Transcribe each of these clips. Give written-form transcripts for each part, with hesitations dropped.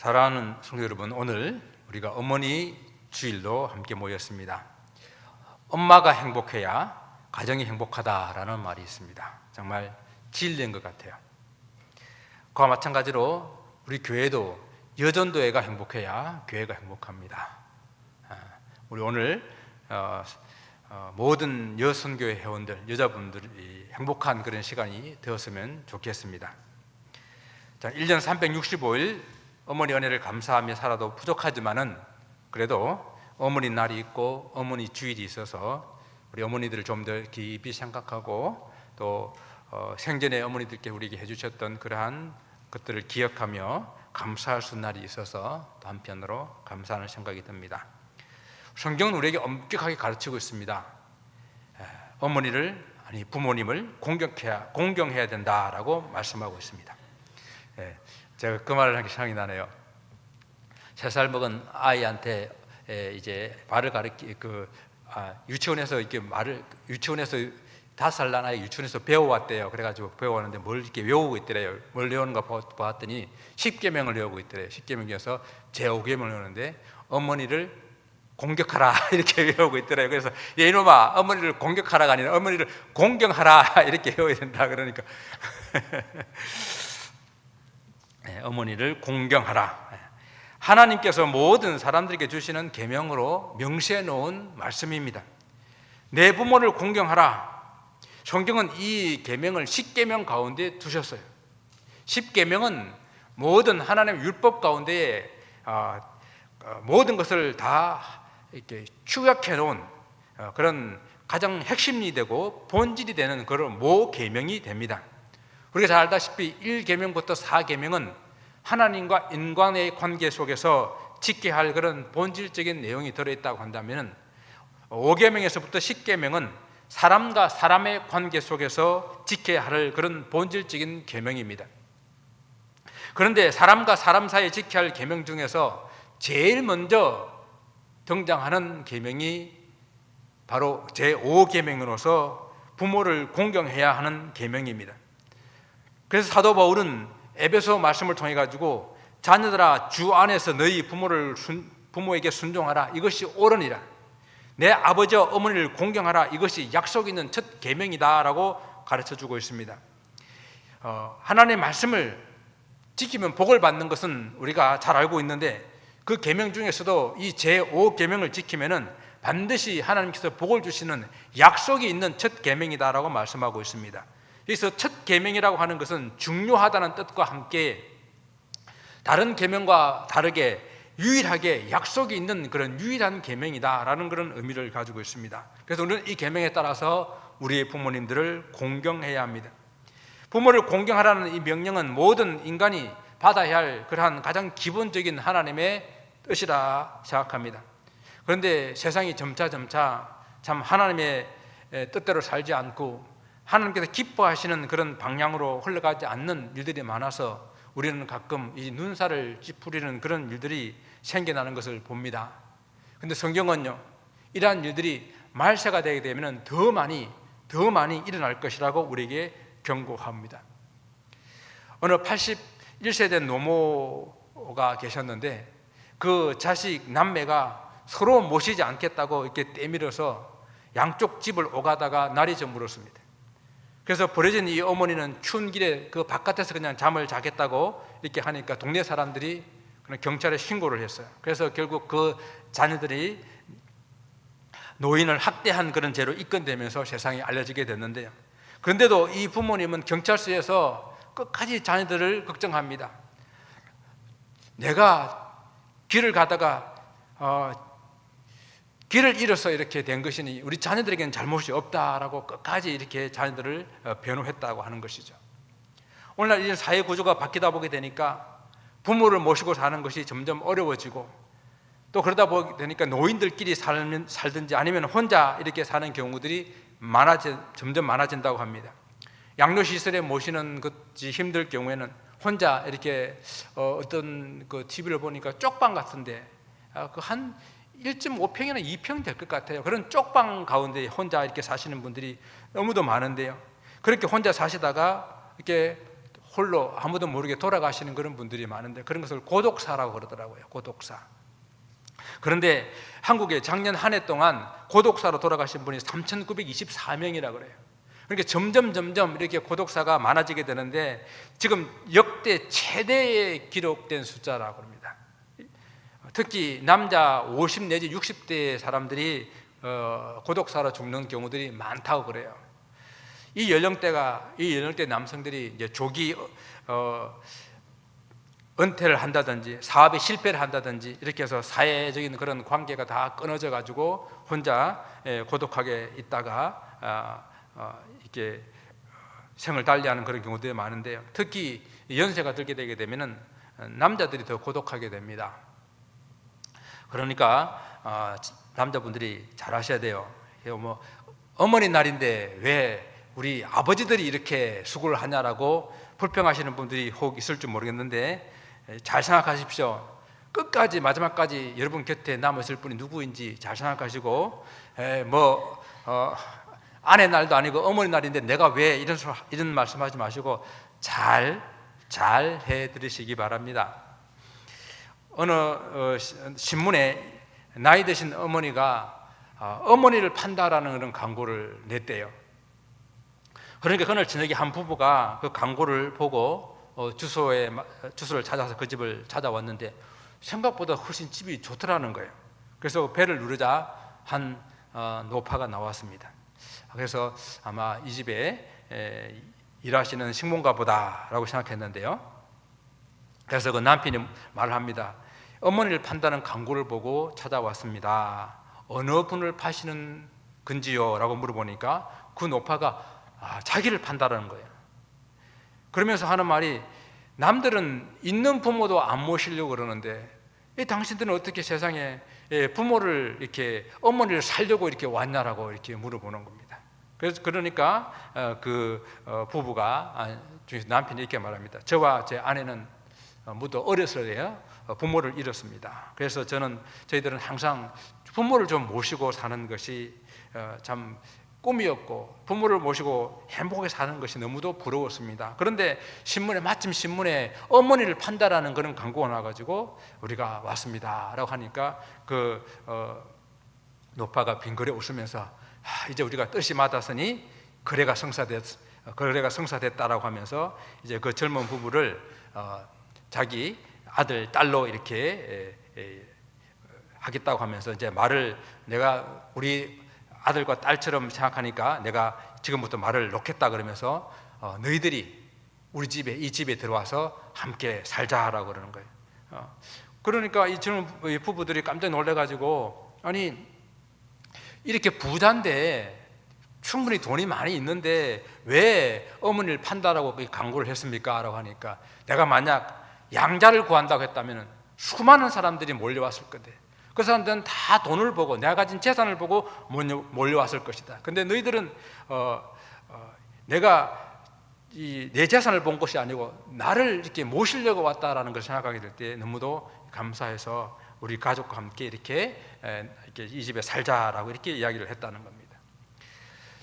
사랑하는 성도 여러분, 오늘 우리가 어머니 주일로 함께 모였습니다. 엄마가 행복해야 가정이 행복하다라는 말이 있습니다. 정말 진리인 것 같아요. 그와 마찬가지로 우리 교회도 여전도회가 행복해야 교회가 행복합니다. 우리 오늘 모든 여선교회 회원들, 여자분들이 행복한 그런 시간이 되었으면 좋겠습니다. 자, 1년 365일 어머니 은혜를 감사하며 살아도 부족하지만은 그래도 어머니 날이 있고 어머니 주일이 있어서 우리 어머니들을 좀 더 깊이 생각하고 또 생전에 어머니들께 우리에게 해주셨던 그러한 것들을 기억하며 감사할 수 있는 날이 있어서 또 한편으로 감사하는 생각이 듭니다. 성경은 우리에게 엄격하게 가르치고 있습니다. 어머니를 아니 부모님을 공경해야 된다라고 말씀하고 있습니다. 제가 그 말을 하기 생각이 나네요. 3살 먹은 아이한테 이제 말을 유치원에서 이렇게 유치원에서 5살 난 아이 유치원에서 배워왔대요. 그래가지고 배워왔는데 뭘 이렇게 외우고 있더래요. 뭘 외우는가 보았더니 10계명을 외우고 있더래요. 10계명 중에서 제5계명을 외우는데 어머니를 공격하라 이렇게 외우고 있더래요. 그래서 이놈아, 어머니를 공격하라가 아니라 어머니를 공경하라 이렇게 외워야 된다. 그러니까 어머니를 공경하라. 하나님께서 모든 사람들에게 주시는 계명으로 명시해 놓은 말씀입니다. 내 부모를 공경하라. 성경은 이 계명을 10계명 가운데 두셨어요. 10계명은 모든 하나님의 율법 가운데 모든 것을 다 이렇게 축약해 놓은 그런 가장 핵심이 되고 본질이 되는 그런 모계명이 됩니다. 우리가 잘 알다시피 1계명부터 4계명은 하나님과 인간의 관계 속에서 지켜야 할 그런 본질적인 내용이 들어있다고 한다면 5계명에서부터 10계명은 사람과 사람의 관계 속에서 지켜야 할 그런 본질적인 계명입니다. 그런데 사람과 사람 사이에 지켜야 할 계명 중에서 제일 먼저 등장하는 계명이 바로 제5계명으로서 부모를 공경해야 하는 계명입니다. 그래서 사도 바울은 에베소 말씀을 통해 가지고 자녀들아 주 안에서 너희 부모에게 순종하라. 이것이 옳으니라. 내 아버지와 어머니를 공경하라. 이것이 약속 있는 첫 계명이다라고 가르쳐주고 있습니다. 하나님의 말씀을 지키면 복을 받는 것은 우리가 잘 알고 있는데 그 계명 중에서도 이 제5계명을 지키면은 반드시 하나님께서 복을 주시는 약속이 있는 첫 계명이다라고 말씀하고 있습니다. 그래서 첫 계명이라고 하는 것은 중요하다는 뜻과 함께 다른 계명과 다르게 유일하게 약속이 있는 그런 유일한 계명이다라는 그런 의미를 가지고 있습니다. 그래서 우리는 이 계명에 따라서 우리의 부모님들을 공경해야 합니다. 부모를 공경하라는 이 명령은 모든 인간이 받아야 할 그러한 가장 기본적인 하나님의 뜻이라 생각합니다. 그런데 세상이 점차 참 하나님의 뜻대로 살지 않고 하나님께서 기뻐하시는 그런 방향으로 흘러가지 않는 일들이 많아서 우리는 가끔 이 눈살을 찌푸리는 그런 일들이 생겨나는 것을 봅니다. 그런데 성경은요, 이러한 일들이 말세가 되게 되면 더 많이 일어날 것이라고 우리에게 경고합니다. 어느 81세 된 노모가 계셨는데 그 자식 남매가 서로 모시지 않겠다고 이렇게 떼밀어서 양쪽 집을 오가다가 날이 저물었습니다. 그래서 버려진 이 어머니는 추운 길에 그 바깥에서 그냥 잠을 자겠다고 이렇게 하니까 동네 사람들이 그냥 경찰에 신고를 했어요. 그래서 결국 그 자녀들이 노인을 학대한 그런 죄로 입건되면서 세상에 알려지게 됐는데요. 그런데도 이 부모님은 경찰서에서 끝까지 자녀들을 걱정합니다. 내가 길을 가다가 길을 잃어서 이렇게 된 것이니 우리 자녀들에게는 잘못이 없다라고 끝까지 이렇게 자녀들을 변호했다고 하는 것이죠. 오늘날 이런 사회 구조가 바뀌다 보게 되니까 부모를 모시고 사는 것이 점점 어려워지고 또 그러다 보게 되니까 노인들끼리 살든지 아니면 혼자 이렇게 사는 경우들이 점점 많아진다고 합니다. 양로시설에 모시는 것이 힘들 경우에는 혼자 이렇게 어떤 그 TV를 보니까 쪽방 같은데 한 1.5평이나 2평 될 것 같아요. 그런 쪽방 가운데 혼자 이렇게 사시는 분들이 너무도 많은데요. 그렇게 혼자 사시다가 이렇게 홀로 아무도 모르게 돌아가시는 그런 분들이 많은데 그런 것을 고독사라고 그러더라고요. 고독사. 그런데 한국에 작년 한 해 동안 고독사로 돌아가신 분이 3,924명이라 그래요. 그러니까 점점 이렇게 고독사가 많아지게 되는데 지금 역대 최대의 기록된 숫자라고 합니다. 특히 남자 50 내지 60대 사람들이 고독사로 죽는 경우들이 많다고 그래요. 이 연령대 남성들이 이제 조기 은퇴를 한다든지 사업에 실패를 한다든지 이렇게 해서 사회적인 그런 관계가 다 끊어져 가지고 혼자 고독하게 있다가 이렇게 생을 달리하는 그런 경우들이 많은데요. 특히 연세가 들게 되게 되면은 남자들이 더 고독하게 됩니다. 그러니까 남자분들이 잘 하셔야 돼요. 뭐 어머니 날인데 왜 우리 아버지들이 이렇게 수고를 하냐라고 불평하시는 분들이 혹 있을 줄 모르겠는데 잘 생각하십시오. 끝까지 마지막까지 여러분 곁에 남았을 분이 누구인지 잘 생각하시고 아내 날도 아니고 어머니 날인데 내가 왜 이런 말씀하지 마시고 잘 해드리시기 바랍니다. 어느 신문에 나이 드신 어머니가 어머니를 판다라는 그런 광고를 냈대요. 그러니까 그날 저녁에 한 부부가 그 광고를 보고 주소를 찾아서 그 집을 찾아왔는데 생각보다 훨씬 집이 좋더라는 거예요. 그래서 배를 누르자 한 노파가 나왔습니다. 그래서 아마 이 집에 일하시는 식모인가 보다라고 생각했는데요. 그래서 그 남편이 말을 합니다. 어머니를 판다는 광고를 보고 찾아왔습니다. 어느 분을 파시는 건지요? 라고 물어보니까 그 노파가 자기를 판다라는 거예요. 그러면서 하는 말이 남들은 있는 부모도 안 모시려고 그러는데 당신들은 어떻게 세상에 부모를 이렇게 어머니를 살려고 이렇게 왔냐라고 이렇게 물어보는 겁니다. 그래서 그러니까 그 부부가 남편이 이렇게 말합니다. 저와 제 아내는 모두 어려서요 부모를 잃었습니다. 그래서 저희들은 항상 부모를 좀 모시고 사는 것이 참 꿈이었고 부모를 모시고 행복하게 사는 것이 너무도 부러웠습니다. 그런데 마침 신문에 어머니를 판다라는 그런 광고가 나와가지고 우리가 왔습니다 라고 하니까 그 노파가 빙그레 웃으면서 이제 우리가 뜻이 맞았으니 거래가 성사됐다라고 하면서 이제 그 젊은 부부를 자기 아들, 딸로 이렇게 하겠다고 하면서 이제 말을 내가 우리 아들과 딸처럼 생각하니까 내가 지금부터 말을 놓겠다 그러면서 너희들이 우리 집에 이 집에 들어와서 함께 살자라고 그러는 거예요. 그러니까 이 젊은 부부들이 깜짝 놀래가지고 아니 이렇게 부자인데 충분히 돈이 많이 있는데 왜 어머니를 판다라고 광고를 했습니까? 라고 하니까 내가 만약 양자를 구한다고 했다면 수많은 사람들이 몰려왔을 건데 그 사람들은 다 돈을 보고 내가 가진 재산을 보고 몰려왔을 것이다. 근데 너희들은 내가 내 재산을 본 것이 아니고 나를 이렇게 모시려고 왔다라는 걸 생각하게 될 때 너무도 감사해서 우리 가족과 함께 이렇게 이 집에 살자라고 이렇게 이야기를 했다는 겁니다.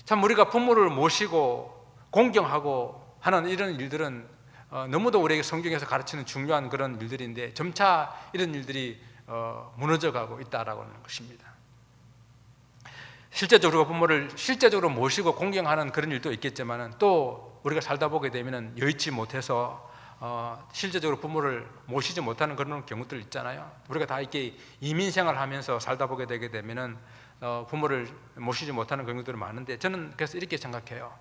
참 우리가 부모를 모시고 공경하고 하는 이런 일들은 너무도 우리에게 성경에서 가르치는 중요한 그런 일들인데 점차 이런 일들이 무너져가고 있다라고 하는 것입니다. 실제적으로 부모를 실제적으로 모시고 공경하는 그런 일도 있겠지만 또 우리가 살다 보게 되면 여의치 못해서 실제적으로 부모를 모시지 못하는 그런 경우들 있잖아요. 우리가 다 이렇게 이민 생활하면서 살다 보게 되게 되면은 부모를 모시지 못하는 경우들이 많은데 저는 그래서 이렇게 생각해요.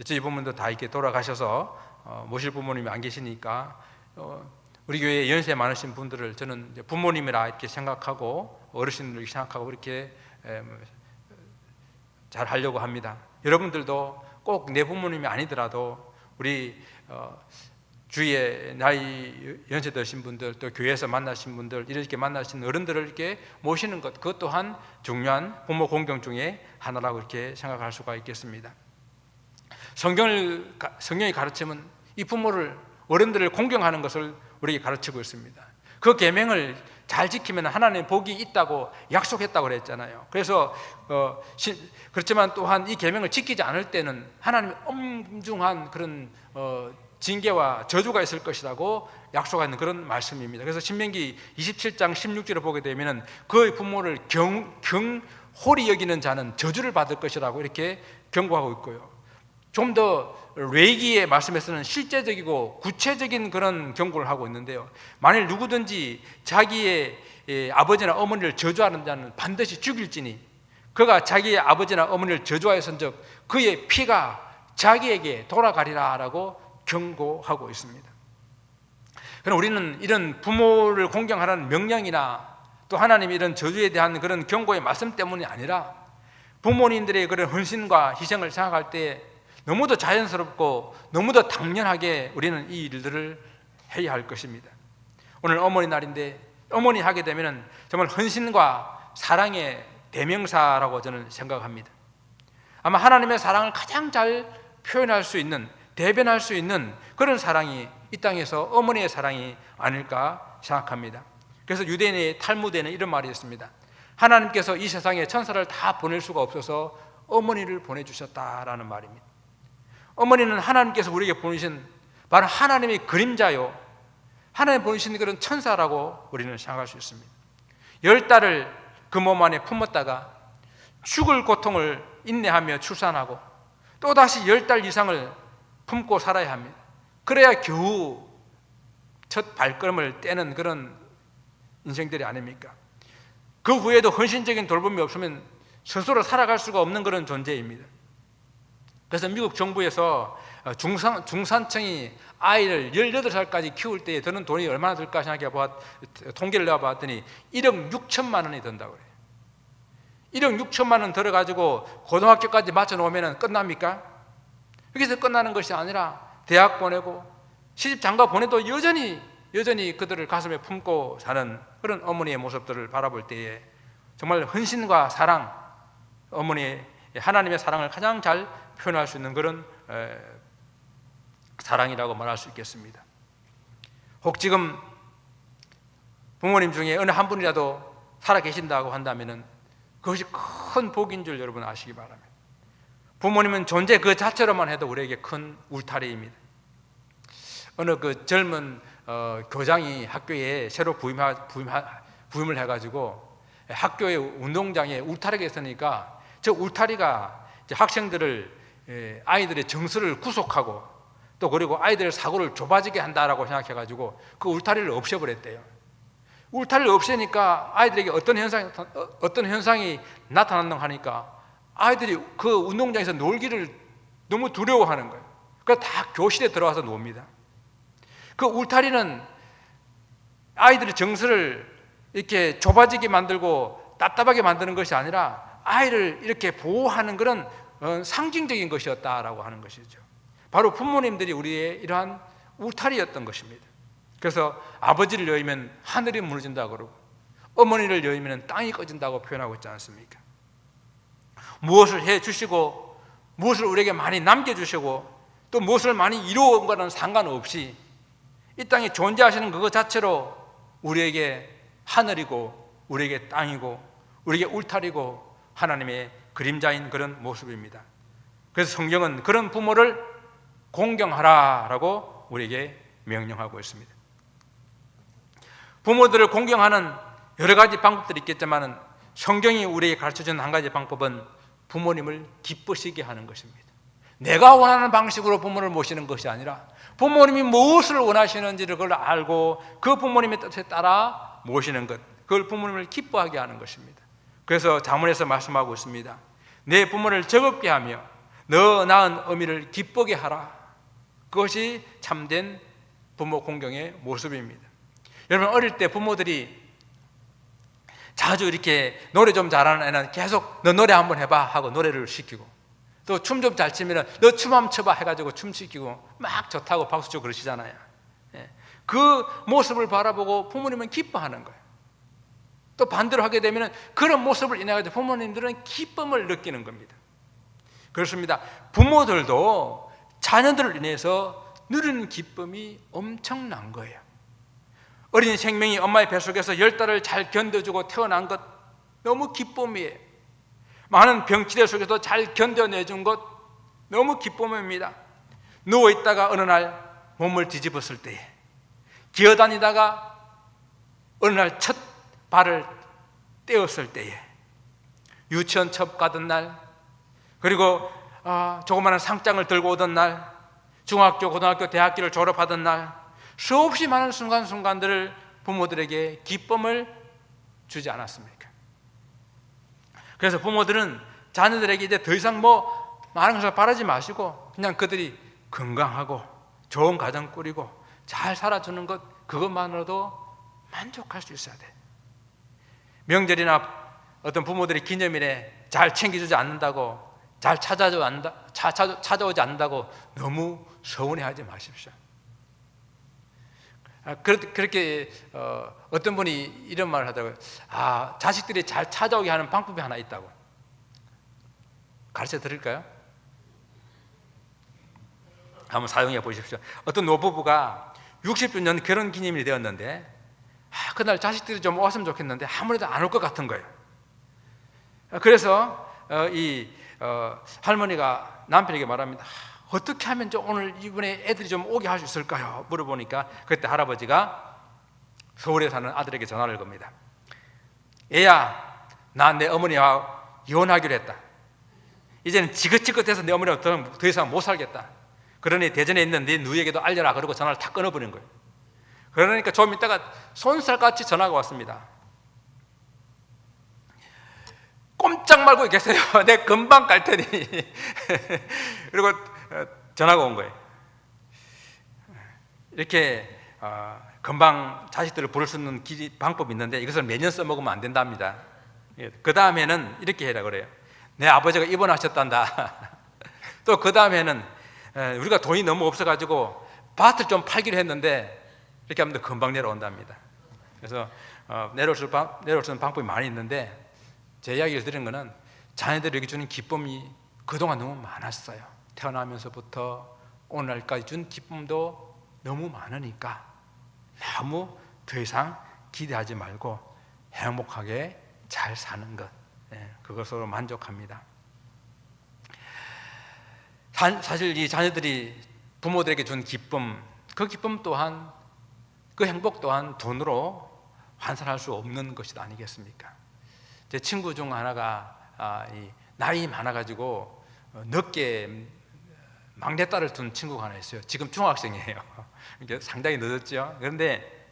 저희 부모님도 다 이렇게 돌아가셔서 모실 부모님이 안 계시니까 우리 교회에 연세 많으신 분들을 저는 부모님이라 이렇게 생각하고 어르신들 생각하고 이렇게 잘 하려고 합니다. 여러분들도 꼭 내 부모님이 아니더라도 우리 주위에 나이 연세 드신 분들 또 교회에서 만나신 분들 이렇게 만나신 어른들을 이렇게 모시는 것 그것 또한 중요한 부모 공경 중에 하나라고 이렇게 생각할 수가 있겠습니다. 성경이 가르치면 이 부모를 어른들을 공경하는 것을 우리에게 가르치고 있습니다. 그 계명을 잘 지키면 하나님의 복이 있다고 약속했다고 그랬잖아요. 그래서 그렇지만 또한 이 계명을 지키지 않을 때는 하나님의 엄중한 그런 징계와 저주가 있을 것이라고 약속하는 그런 말씀입니다. 그래서 신명기 27장 16절을 보게 되면 그의 부모를 경홀히 여기는 자는 저주를 받을 것이라고 이렇게 경고하고 있고요. 좀 더 레위기의 말씀에서는 실제적이고 구체적인 그런 경고를 하고 있는데요. 만일 누구든지 자기의 아버지나 어머니를 저주하는 자는 반드시 죽일지니 그가 자기의 아버지나 어머니를 저주하였은즉 그의 피가 자기에게 돌아가리라 라고 경고하고 있습니다. 그럼 우리는 이런 부모를 공경하라는 명령이나 또 하나님의 이런 저주에 대한 그런 경고의 말씀 때문이 아니라 부모님들의 그런 헌신과 희생을 생각할 때 너무도 자연스럽고 너무도 당연하게 우리는 이 일들을 해야 할 것입니다. 오늘 어머니 날인데 어머니 하게 되면 정말 헌신과 사랑의 대명사라고 저는 생각합니다. 아마 하나님의 사랑을 가장 잘 표현할 수 있는, 대변할 수 있는 그런 사랑이 이 땅에서 어머니의 사랑이 아닐까 생각합니다. 그래서 유대인의 탈무드에는 이런 말이 있습니다. 하나님께서 이 세상에 천사를 다 보낼 수가 없어서 어머니를 보내주셨다라는 말입니다. 어머니는 하나님께서 우리에게 보내신 바로 하나님의 그림자요, 하나님 보내신 그런 천사라고 우리는 생각할 수 있습니다. 10달을 그 몸 안에 품었다가 죽을 고통을 인내하며 출산하고 또다시 10달 이상을 품고 살아야 합니다. 그래야 겨우 첫 발걸음을 떼는 그런 인생들이 아닙니까? 그 후에도 헌신적인 돌봄이 없으면 스스로 살아갈 수가 없는 그런 존재입니다. 그래서 미국 정부에서 중산층이 아이를 18살까지 키울 때에 드는 돈이 얼마나 들까 생각해 통계를 내어봤더니 1억 6천만 원이 든다고 그래요. 1억 6천만 원 들어가지고 고등학교까지 맞춰놓으면 끝납니까? 여기서 끝나는 것이 아니라 대학 보내고 시집 장가 보내도 여전히 그들을 가슴에 품고 사는 그런 어머니의 모습들을 바라볼 때에 정말 헌신과 사랑, 어머니의 하나님의 사랑을 가장 잘 표현할 수 있는 그런 사랑이라고 말할 수 있겠습니다. 혹 지금 부모님 중에 어느 한 분이라도 살아 계신다고 한다면 그것이 큰 복인 줄 여러분 아시기 바랍니다. 부모님은 존재 그 자체로만 해도 우리에게 큰 울타리입니다. 어느 그 젊은 교장이 학교에 새로 부임을 해가지고 학교의 운동장에 울타리가 있으니까 저 울타리가 학생들을 아이들의 정서를 구속하고 또 그리고 아이들의 사고를 좁아지게 한다라고 생각해가지고 그 울타리를 없애버렸대요. 울타리를 없애니까 아이들에게 어떤 현상이 나타난다고 하니까 아이들이 그 운동장에서 놀기를 너무 두려워하는 거예요. 그래서 다 교실에 들어와서 놉니다. 그 울타리는 아이들의 정서를 이렇게 좁아지게 만들고 답답하게 만드는 것이 아니라 아이를 이렇게 보호하는 그런 상징적인 것이었다라고 하는 것이죠. 바로 부모님들이 우리의 이러한 울타리였던 것입니다. 그래서 아버지를 여의면 하늘이 무너진다고 그러고 어머니를 여의면 땅이 꺼진다고 표현하고 있지 않습니까? 무엇을 해주시고 무엇을 우리에게 많이 남겨주시고 또 무엇을 많이 이루어온 것과는 상관없이 이 땅에 존재하시는 그것 자체로 우리에게 하늘이고 우리에게 땅이고 우리에게 울타리고 하나님의 그림자인 그런 모습입니다. 그래서 성경은 그런 부모를 공경하라라고 우리에게 명령하고 있습니다. 부모들을 공경하는 여러 가지 방법들이 있겠지만 성경이 우리에게 가르쳐주는 한 가지 방법은 부모님을 기쁘시게 하는 것입니다. 내가 원하는 방식으로 부모를 모시는 것이 아니라 부모님이 무엇을 원하시는지를 그걸 알고 그 부모님의 뜻에 따라 모시는 것, 그걸 부모님을 기뻐하게 하는 것입니다. 그래서 자문에서 말씀하고 있습니다. 내 부모를 즐겁게 하며 너 낳은 어미를 기쁘게 하라. 그것이 참된 부모 공경의 모습입니다. 여러분 어릴 때 부모들이 자주 이렇게 노래 좀 잘하는 애는 계속 너 노래 한번 해봐 하고 노래를 시키고 또 춤 좀 잘 치면 너 춤 한번 춰봐 해가지고 춤 시키고 막 좋다고 박수 치고 그러시잖아요. 그 모습을 바라보고 부모님은 기뻐하는 거예요. 또 반대로 하게 되면 그런 모습을 인해 가지고 부모님들은 기쁨을 느끼는 겁니다. 그렇습니다. 부모들도 자녀들을 인해서 누리는 기쁨이 엄청난 거예요. 어린 생명이 엄마의 뱃속에서 10달을 잘 견뎌주고 태어난 것 너무 기쁨이에요. 많은 병치레 속에서 잘 견뎌내준 것 너무 기쁨입니다. 누워있다가 어느 날 몸을 뒤집었을 때에, 기어다니다가 어느 날 첫 발을 떼었을 때에, 유치원 첫 가던 날, 그리고 조그마한 상장을 들고 오던 날, 중학교, 고등학교, 대학교를 졸업하던 날, 수없이 많은 순간순간들을 부모들에게 기쁨을 주지 않았습니까? 그래서 부모들은 자녀들에게 이제 더 이상 많은 것을 바라지 마시고 그냥 그들이 건강하고 좋은 가정 꾸리고 잘 살아주는 것, 그것만으로도 만족할 수 있어야 돼. 명절이나 어떤 부모들이 기념일에 잘 챙겨주지 않는다고, 잘 찾아오지 않는다고 너무 서운해하지 마십시오. 그렇게 어떤 분이 이런 말을 하더라고요. 자식들이 잘 찾아오게 하는 방법이 하나 있다고. 가르쳐 드릴까요? 한번 사용해 보십시오. 어떤 노부부가 60주년 결혼 기념일이 되었는데 그날 자식들이 좀 왔으면 좋겠는데 아무래도 안 올 것 같은 거예요. 그래서 할머니가 남편에게 말합니다. 어떻게 하면 오늘 이번에 애들이 좀 오게 할 수 있을까요? 물어보니까 그때 할아버지가 서울에 사는 아들에게 전화를 겁니다. 애야, 나 내 어머니와 이혼하기로 했다. 이제는 지긋지긋해서 내 어머니와 더 이상 못 살겠다. 그러니 대전에 있는 네 누이에게도 알려라. 그러고 전화를 탁 끊어버린 거예요. 그러니까 좀 있다가 손살같이 전화가 왔습니다. 꼼짝 말고 계세요. 내가 금방 갈 테니. 그리고 전화가 온 거예요. 이렇게 금방 자식들을 부를 수 있는 방법이 있는데 이것을 매년 써먹으면 안 된답니다. 그 다음에는 이렇게 해라 그래요. 내 아버지가 입원하셨단다. 또 그 다음에는 우리가 돈이 너무 없어가지고 밭을 좀 팔기로 했는데 이렇게 하면 금방 내려온답니다. 그래서 내려올 수 있는 방법이 많이 있는데 제 이야기를 들은 거는 자녀들에게 주는 기쁨이 그동안 너무 많았어요. 태어나면서부터 오늘날까지 준 기쁨도 너무 많으니까 너무 더 이상 기대하지 말고 행복하게 잘 사는 것, 그것으로 만족합니다. 사실 이 자녀들이 부모들에게 준 기쁨, 그 기쁨 또한, 그 행복 또한 돈으로 환산할 수 없는 것이 아니겠습니까? 제 친구 중 하나가 나이 많아가지고 늦게 막내딸을 둔 친구가 하나 있어요. 지금 중학생이에요. 상당히 늦었죠. 그런데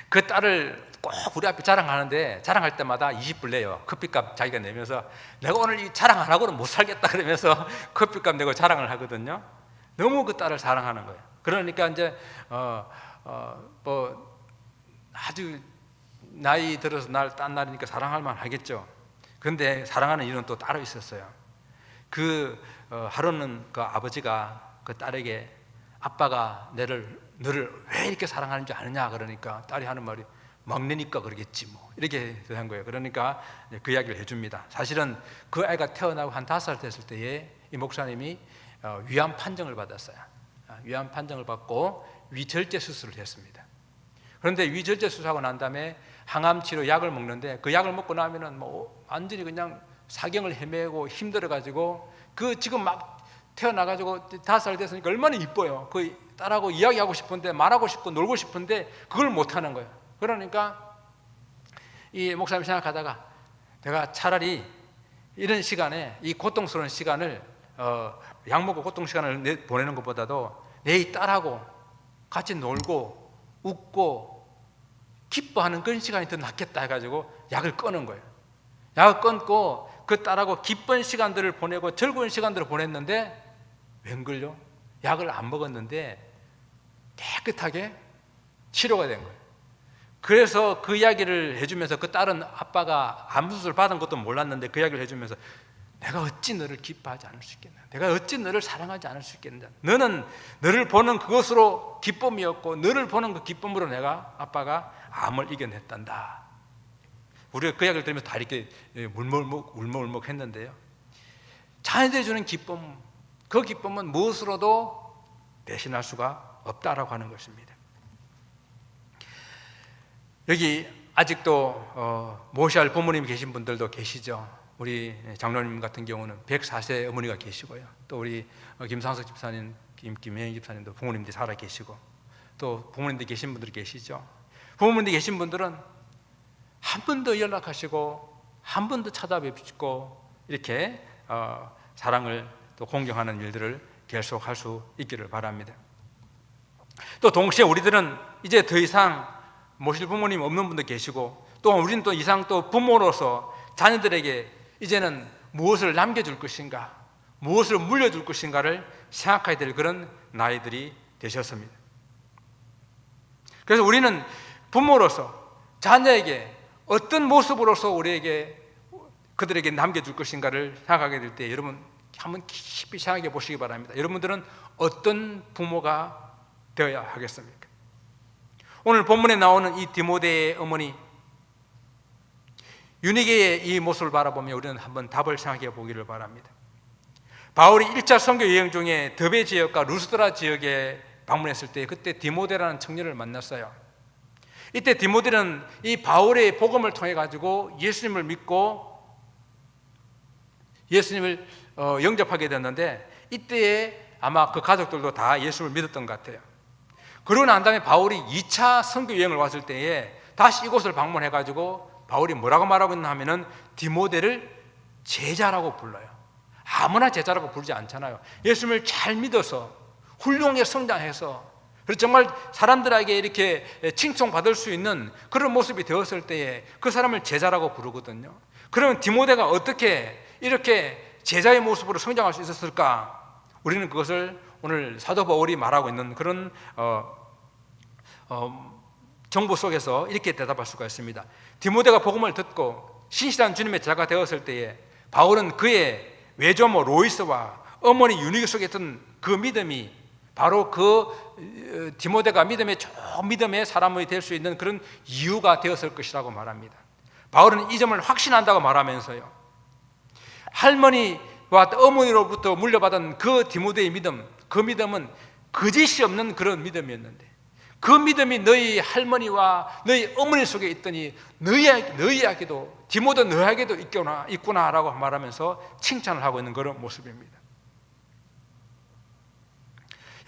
그 딸을 꼭 우리 앞에 자랑하는데 자랑할 때마다 20불 내요. 커피값 자기가 내면서 내가 오늘 이 자랑 안 하고는 못 살겠다 그러면서 커피값 내고 자랑을 하거든요. 너무 그 딸을 사랑하는 거예요. 그러니까 이제 아주 나이 들어서 딴 날이니까 사랑할 만 하겠죠. 그런데 사랑하는 이유는 또 따로 있었어요. 하루는 그 아버지가 그 딸에게 아빠가 너를 왜 이렇게 사랑하는 줄 아느냐 그러니까 딸이 하는 말이 막내니까 그러겠지 뭐 이렇게 한 거예요. 그러니까 그 이야기를 해줍니다. 사실은 그 아이가 태어나고 한 5살 됐을 때에 이 목사님이 위암 판정을 받았어요. 위암 판정을 받고 위절제 수술을 했습니다. 그런데 위절제 수술하고 난 다음에 항암 치료 약을 먹는데 그 약을 먹고 나면은 완전히 그냥 사경을 헤매고 힘들어가지고 지금 막 태어나가지고 5살 됐으니까 얼마나 이뻐요. 그 딸하고 이야기하고 싶은데 말하고 싶고 놀고 싶은데 그걸 못하는 거예요. 그러니까 이 목사님이 생각하다가 내가 차라리 이런 시간에 이 고통스러운 시간을 약 먹고 고통 시간을 보내는 것보다도 내 이 딸하고 같이 놀고 웃고 기뻐하는 그런 시간이 더 낫겠다 해가지고 약을 끊은 거예요. 약을 끊고 그 딸하고 기쁜 시간들을 보내고 즐거운 시간들을 보냈는데 웬걸요? 약을 안 먹었는데 깨끗하게 치료가 된 거예요. 그래서 그 이야기를 해주면서 그 딸은 아빠가 암 수술 받은 것도 몰랐는데 그 이야기를 해주면서 내가 어찌 너를 기뻐하지 않을 수 있겠나? 내가 어찌 너를 사랑하지 않을 수 있겠나? 너는 너를 보는 그것으로 기쁨이었고 너를 보는 그 기쁨으로 아빠가 암을 이겨냈단다. 우리가 그 이야기를 들으면서 다 이렇게 울먹울먹 했는데요. 자녀들이 주는 기쁨, 그 기쁨은 무엇으로도 대신할 수가 없다라고 하는 것입니다. 여기 아직도 모시할 부모님이 계신 분들도 계시죠. 우리 장로님 같은 경우는 104세 어머니가 계시고요. 또 우리 김상석 집사님, 김혜영 집사님도 부모님들이 살아 계시고, 또 부모님들 계신 분들이 계시죠. 부모님들 계신 분들은 한 번 더 연락하시고 한 번 더 찾아뵙고 이렇게 사랑을 또 공경하는 일들을 계속할 수 있기를 바랍니다. 또 동시에 우리들은 이제 더 이상 모실 부모님 없는 분도 계시고, 또 우리는 또 이상 또 부모로서 자녀들에게 이제는 무엇을 남겨줄 것인가, 무엇을 물려줄 것인가를 생각해야 될 그런 나이들이 되셨습니다. 그래서 우리는 부모로서 자녀에게 어떤 모습으로서 우리에게 그들에게 남겨줄 것인가를 생각하게 될 때 여러분 한번 깊이 생각해 보시기 바랍니다. 여러분들은 어떤 부모가 되어야 하겠습니까? 오늘 본문에 나오는 이 디모데의 어머니 유니게의 이 모습을 바라보며 우리는 한번 답을 생각해 보기를 바랍니다. 바울이 1차 선교 여행 중에 더베 지역과 루스드라 지역에 방문했을 때 그때 디모데라는 청년을 만났어요. 이때 디모데는 이 바울의 복음을 통해 가지고 예수님을 믿고 예수님을 영접하게 됐는데, 이때에 아마 그 가족들도 다 예수를 믿었던 것 같아요. 그러고 난 다음에 바울이 2차 선교 여행을 왔을 때에 다시 이곳을 방문해 가지고 바울이 뭐라고 말하고 있나 하면은 디모데를 제자라고 불러요. 아무나 제자라고 부르지 않잖아요. 예수님을 잘 믿어서 훌륭하게 성장해서, 그리고 정말 사람들에게 이렇게 칭송받을 수 있는 그런 모습이 되었을 때에 그 사람을 제자라고 부르거든요. 그러면 디모데가 어떻게 이렇게 제자의 모습으로 성장할 수 있었을까? 우리는 그것을 오늘 사도 바울이 말하고 있는 그런 정보 속에서 이렇게 대답할 수가 있습니다. 디모데가 복음을 듣고 신실한 주님의 제자가 되었을 때에 바울은 그의 외조모 로이스와 어머니 유니게 속에 있던 그 믿음이 바로 그 디모데가 믿음의 사람이 될 수 있는 그런 이유가 되었을 것이라고 말합니다. 바울은 이 점을 확신한다고 말하면서요, 할머니와 어머니로부터 물려받은 그 디모데의 믿음, 그 믿음은 거짓이 없는 그런 믿음이었는데 그 믿음이 너희 할머니와 너희 어머니 속에 있더니 너희에게도, 디모데 너희에게도 있구나라고 말하면서 칭찬을 하고 있는 그런 모습입니다.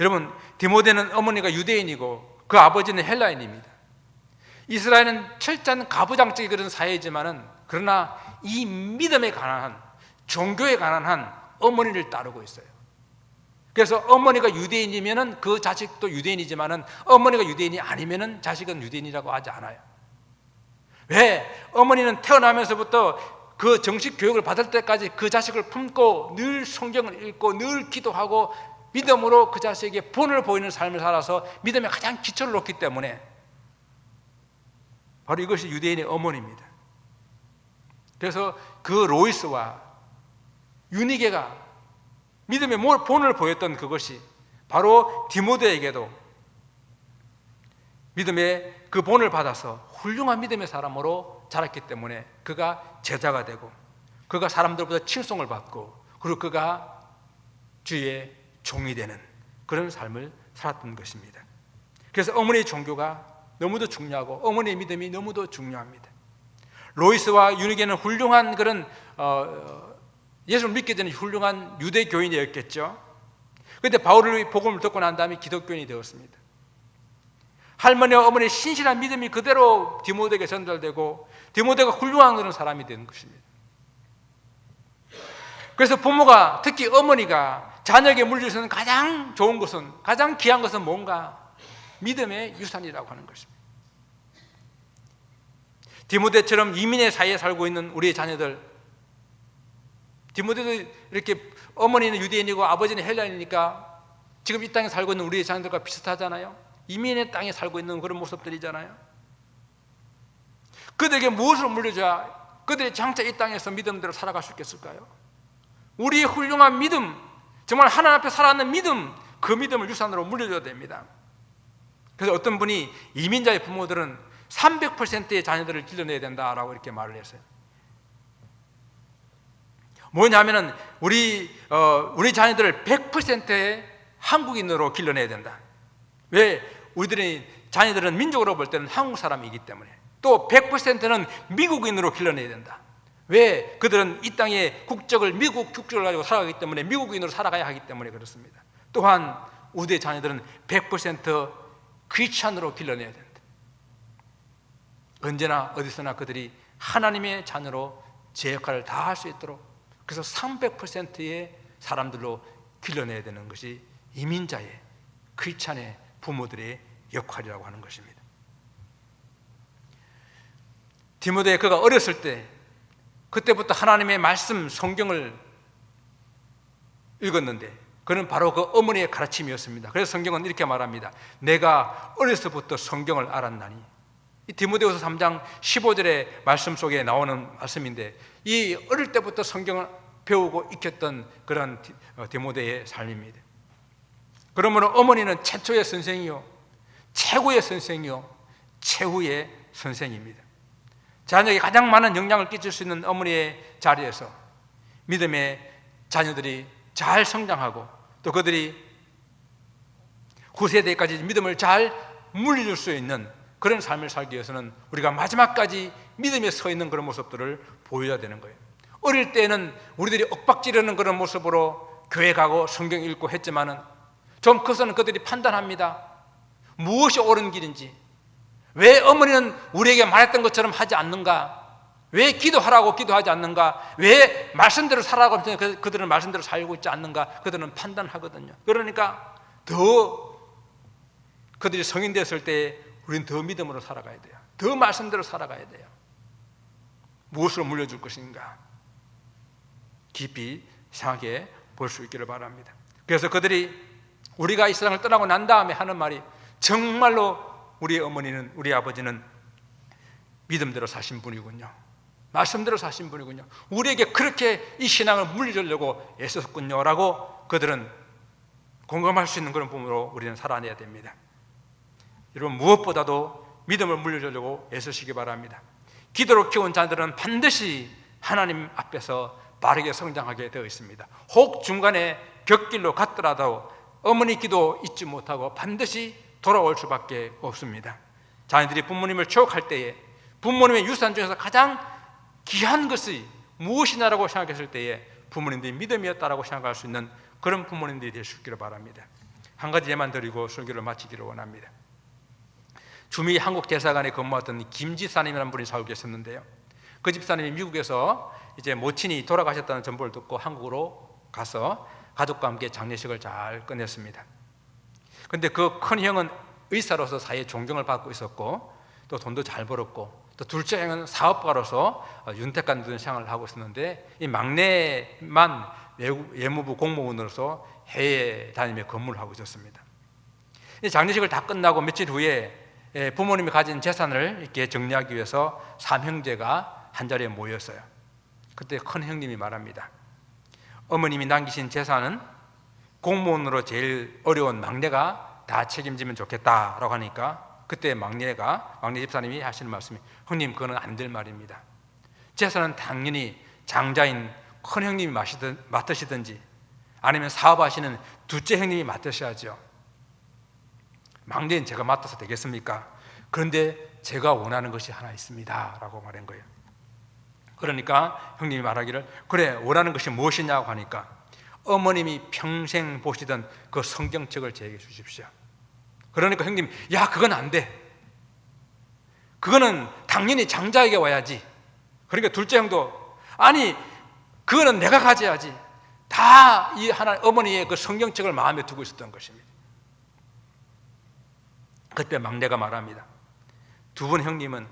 여러분, 디모데는 어머니가 유대인이고 그 아버지는 헬라인입니다. 이스라엘은 철저한 가부장적인 그런 사회이지만은 그러나 이 믿음에 관한, 종교에 관한 어머니를 따르고 있어요. 그래서 어머니가 유대인이면은 그 자식도 유대인이지만은 어머니가 유대인이 아니면은 자식은 유대인이라고 하지 않아요. 왜? 어머니는 태어나면서부터 그 정식 교육을 받을 때까지 그 자식을 품고 늘 성경을 읽고 늘 기도하고 믿음으로 그 자식에게 본을 보이는 삶을 살아서 믿음의 가장 기초를 놓기 때문에 바로 이것이 유대인의 어머니입니다. 그래서 그 로이스와 유니게가 믿음의 본을 보였던 그것이 바로 디모데에게도 믿음의 그 본을 받아서 훌륭한 믿음의 사람으로 자랐기 때문에 그가 제자가 되고 그가 사람들보다 칭송을 받고 그리고 그가 주의 종이 되는 그런 삶을 살았던 것입니다. 그래서 어머니의 종교가 너무도 중요하고 어머니의 믿음이 너무도 중요합니다. 로이스와 유니게는 훌륭한 그런 예수를 믿게 되는 훌륭한 유대 교인이었겠죠. 그런데 바울의 복음을 듣고 난 다음에 기독교인이 되었습니다. 할머니와 어머니의 신실한 믿음이 그대로 디모데에게 전달되고 디모데가 훌륭한 그런 사람이 된 것입니다. 그래서 부모가, 특히 어머니가 자녀에게 물릴 수 있는 가장 좋은 것은, 가장 귀한 것은 뭔가? 믿음의 유산이라고 하는 것입니다. 디모데처럼 이민의 사이에 살고 있는 우리의 자녀들, 디모데도 이렇게 어머니는 유대인이고 아버지는 헬라인이니까 지금 이 땅에 살고 있는 우리의 자녀들과 비슷하잖아요. 이민의 땅에 살고 있는 그런 모습들이잖아요. 그들에게 무엇을 물려줘야 그들이 장차 이 땅에서 믿음대로 살아갈 수 있겠을까요? 우리의 훌륭한 믿음, 정말 하나님 앞에 살아가는 믿음, 그 믿음을 유산으로 물려줘야 됩니다. 그래서 어떤 분이 이민자의 부모들은 300%의 자녀들을 길러내야 된다라고 이렇게 말을 했어요. 뭐냐면은 우리 자녀들을 100%의 한국인으로 길러내야 된다. 왜? 우리들의 자녀들은 민족으로 볼 때는 한국 사람이기 때문에, 또 100%는 미국인으로 길러내야 된다. 왜? 그들은 이 땅의 국적을 미국 국적을 가지고 살아가기 때문에 미국인으로 살아가야 하기 때문에 그렇습니다. 또한 우리의 자녀들은 100% 크리스찬으로 길러내야 된다. 언제나 어디서나 그들이 하나님의 자녀로 제 역할을 다 할 수 있도록, 그래서 300%의 사람들로 길러내야 되는 것이 이민자의 크리스찬의 부모들의 역할이라고 하는 것입니다. 디모데 그가 어렸을 때 그때부터 하나님의 말씀 성경을 읽었는데 그는 바로 그 어머니의 가르침이었습니다. 그래서 성경은 이렇게 말합니다. 내가 어려서부터 성경을 알았나니. 이 디모데후서 3장 15절의 말씀 속에 나오는 말씀인데, 이 어릴 때부터 성경을 배우고 익혔던 그런 디모데의 삶입니다. 그러므로 어머니는 최초의 선생이요, 최고의 선생이요, 최후의 선생입니다. 자녀에게 가장 많은 영향을 끼칠 수 있는 어머니의 자리에서 믿음의 자녀들이 잘 성장하고 또 그들이 후세대까지 믿음을 잘 물려줄 수 있는 그런 삶을 살기 위해서는 우리가 마지막까지 믿음에 서 있는 그런 모습들을 보여야 되는 거예요. 어릴 때는 우리들이 엇박지르는 그런 모습으로 교회 가고 성경 읽고 했지만은 좀 커서는 그들이 판단합니다. 무엇이 옳은 길인지, 왜 어머니는 우리에게 말했던 것처럼 하지 않는가, 왜 기도하라고 기도하지 않는가, 왜 말씀대로 살아가고 그들은 말씀대로 살고 있지 않는가, 그들은 판단하거든요. 그러니까 더 그들이 성인 됐을 때 우리는 더 믿음으로 살아가야 돼요. 더 말씀대로 살아가야 돼요. 무엇으로 물려줄 것인가 깊이 생각해 볼 수 있기를 바랍니다. 그래서 그들이 우리가 이 세상을 떠나고 난 다음에 하는 말이, 정말로 우리 어머니는, 우리 아버지는 믿음대로 사신 분이군요, 말씀대로 사신 분이군요, 우리에게 그렇게 이 신앙을 물려주려고 애썼군요 라고 그들은 공감할 수 있는 그런 부모로 우리는 살아내야 됩니다. 여러분, 무엇보다도 믿음을 물려주려고 애쓰시기 바랍니다. 기도로 키운 자들은 반드시 하나님 앞에서 바르게 성장하게 되어 있습니다. 혹 중간에 곁길로 갔더라도 어머니 기도 잊지 못하고 반드시 돌아올 수밖에 없습니다. 자녀들이 부모님을 추억할 때에 부모님의 유산 중에서 가장 귀한 것이 무엇이냐라고 생각했을 때에 부모님들이 믿음이었다라고 생각할 수 있는 그런 부모님들이 될 수 있기를 바랍니다. 한 가지 예만 드리고 설교를 마치기를 원합니다. 주미 한국대사관에 근무했던 김 집사님이라는 분이 살고 계셨는데요, 그 집사님이 미국에서 이제 모친이 돌아가셨다는 정보를 듣고 한국으로 가서 가족과 함께 장례식을 잘 끝냈습니다. 그런데 그 큰 형은 의사로서 사회에 존경을 받고 있었고 또 돈도 잘 벌었고, 또 둘째 형은 사업가로서 윤택한 생활을 하고 있었는데, 이 막내만 외무부 공무원으로서 해외에 다니며 근무를 하고 있었습니다. 장례식을 다 끝나고 며칠 후에 부모님이 가진 재산을 이렇게 정리하기 위해서 삼형제가 한자리에 모였어요. 그때 큰 형님이 말합니다. 어머님이 남기신 재산은 공무원으로 제일 어려운 막내가 다 책임지면 좋겠다라고 하니까, 그때 막내 집사님이 하시는 말씀이, 형님, 그거는 안 될 말입니다. 재산은 당연히 장자인 큰 형님이 맡으시든지 아니면 사업하시는 둘째 형님이 맡으셔야죠. 막내는 제가 맡아서 되겠습니까? 그런데 제가 원하는 것이 하나 있습니다 라고 말한 거예요. 그러니까 형님이 말하기를, 그래, 원하는 것이 무엇이냐고 하니까, 어머님이 평생 보시던 그 성경책을 제게 주십시오. 그러니까 형님, 야, 그건 안 돼, 그거는 당연히 장자에게 와야지. 그러니까 둘째 형도, 아니, 그거는 내가 가져야지. 다 이 하나 어머니의 그 성경책을 마음에 두고 있었던 것입니다. 그때 막내가 말합니다. 두 분 형님은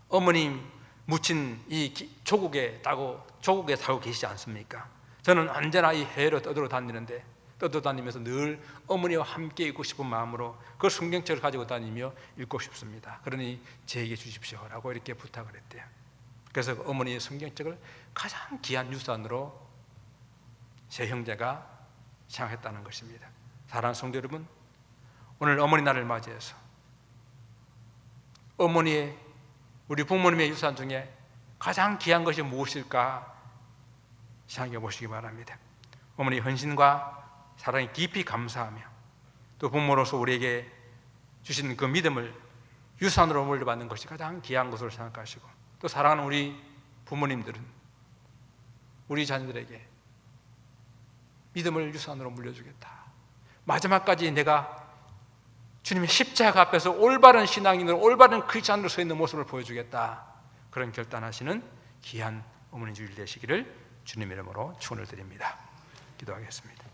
어머님 묻힌 이 조국에 살고 계시지 않습니까? 저는 언제나 이 해외로 떠돌아다니면서 늘 어머니와 함께 있고 싶은 마음으로 그 성경책을 가지고 다니며 읽고 싶습니다. 그러니 제게 주십시오 라고 이렇게 부탁을 했대요. 그래서 어머니의 성경책을 가장 귀한 유산으로 세 형제가 생각했다는 것입니다. 사랑하는 성도 여러분, 오늘 어머니 날을 맞이해서 우리 부모님의 유산 중에 가장 귀한 것이 무엇일까 생각해 보시기 바랍니다. 어머니 헌신과 사랑에 깊이 감사하며 또 부모로서 우리에게 주신 그 믿음을 유산으로 물려받는 것이 가장 귀한 것으로 생각하시고, 또 사랑하는 우리 부모님들은 우리 자녀들에게 믿음을 유산으로 물려주겠다. 마지막까지 내가 주님의 십자가 앞에서 올바른 신앙인으로, 올바른 크리스찬으로 서 있는 모습을 보여주겠다. 그런 결단하시는 귀한 어머니 주일 되시기를 주님 이름으로 축원을 드립니다. 기도하겠습니다.